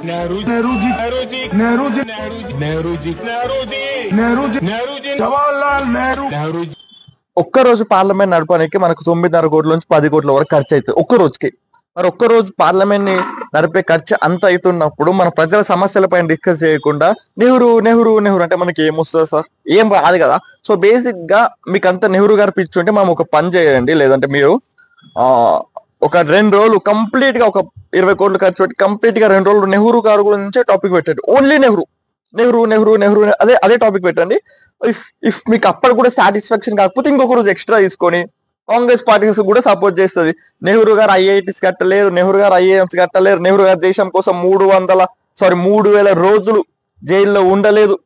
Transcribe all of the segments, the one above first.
नेहरू नेहरू जी नेहरू जी नेहरू जी नेहरू जी नेहरू जी नेहरू जी नेहरू जी जवाहरलाल नेहरू नेहरू जी ఒక్క రోజు పార్లమెంట్ నడపడానికి మనకు 9.5 కోట్ల నుంచి 10 కోట్ల వరకు ఖర్చు అవుతుంది ఒక్క రోజుకి. మరి ఒక్క రోజు పార్లమెంట్ ని నడిపే ఖర్చు అంత అవుతున్నప్పుడు మన ప్రజల సమస్యల పైన డిస్కస్ చేయకుండా నెహ్రూ నెహ్రూ నెహ్రూ అంటే మనకి ఏమొస్తుంది సార్? ఏం రాదు కదా. సో బేసిక్ గా మీకు అంత నెహ్రూ గారు పిచ్చి ఉంటే మనం ఒక పని చేయండి, లేదంటే మీరు ఆ ఒక 2 రోజులు కంప్లీట్ గా ఒక 20 కోట్లు ఖర్చు పెట్టి కంప్లీట్ గా 2 రోజులు నెహ్రూ గారు గురించే టాపిక్ పెట్టండి. ఓన్లీ నెహ్రూ నెహ్రూ నెహ్రూ నెహ్రూ అదే అదే టాపిక్ పెట్టండి. ఇఫ్ ఇఫ్ మీకు అప్పుడు కూడా సాటిస్ఫాక్షన్ కాకపోతే ఇంకొక రోజు ఎక్స్ట్రా తీసుకొని కాంగ్రెస్ పార్టీస్ కూడా సపోర్ట్ చేస్తుంది. నెహ్రూ గారు ఐఐటీస్ కట్టలేరు, నెహ్రూ గారు ఐఏఎంస్ కట్టలేరు, నెహ్రూ గారు దేశం కోసం 3,000 రోజులు జైల్లో ఉండలేదు,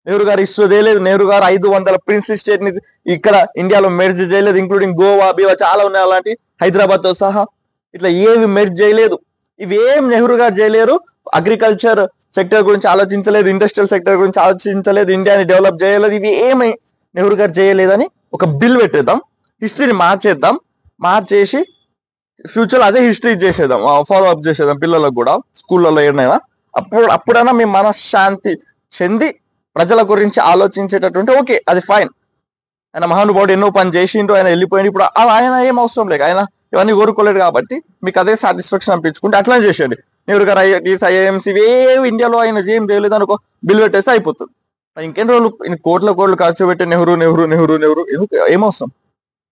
నెహ్రూ గారు ఇష్యూ చేయలేదు, నెహ్రూ గారు 500 ప్రిన్సెస్ స్టేట్ ని ఇక్కడ ఇండియాలో మెర్జ్ చేయలేదు, ఇంక్లూడింగ్ గోవా బీవా చాలా ఉన్నాయి అలాంటి, హైదరాబాద్ తో సహా ఇట్లా ఏవి మెర్జ్ చేయలేదు. ఇవేం నెహ్రూ గారు చేయలేరు. అగ్రికల్చర్ సెక్టర్ గురించి ఆలోచించలేదు, ఇండస్ట్రియల్ సెక్టర్ గురించి ఆలోచించలేదు, ఇండియాని డెవలప్ చేయలేదు. ఇవి ఏమై నెహ్రూ గారు చేయలేదని ఒక బిల్ పెట్టేద్దాం, హిస్టరీని మార్చేద్దాం, మార్చేసి ఫ్యూచర్ అదే హిస్టరీ చేసేద్దాం, ఫాలో అప్ చేసేద్దాం పిల్లలకు కూడా స్కూళ్ళలో ఏమైనా. అప్పుడైనా మేము మనశ్శాంతి చెంది ప్రజల గురించి ఆలోచించేటటువంటి ఓకే అది ఫైన్. ఆయన మహానుభావుడు ఎన్నో పని చేసిండు, ఆయన వెళ్ళిపోయింది, ఇప్పుడు ఆయన ఏం అవసరం లేదు, ఆయన ఇవన్నీ కోరుకోలేడు కాబట్టి మీకు అదే సాటిస్ఫాక్షన్ అనిపించుకుంటే అట్లా చేసేయండి. నెహ్రూ గారు ఐఐటీస్ ఐఐఎంస్ ఇవేవి ఇండియాలో ఆయన ఏం చేయలేదు అనుకో, బిల్ పెట్టేస్తే అయిపోతుంది. ఇంకెన్ని రోజులు కోట్ల కోట్లు ఖర్చు పెట్టి నెహ్రూ నెహ్రూ నెహ్రూ నెహ్రూ ఎందుకు, ఏమవసరం?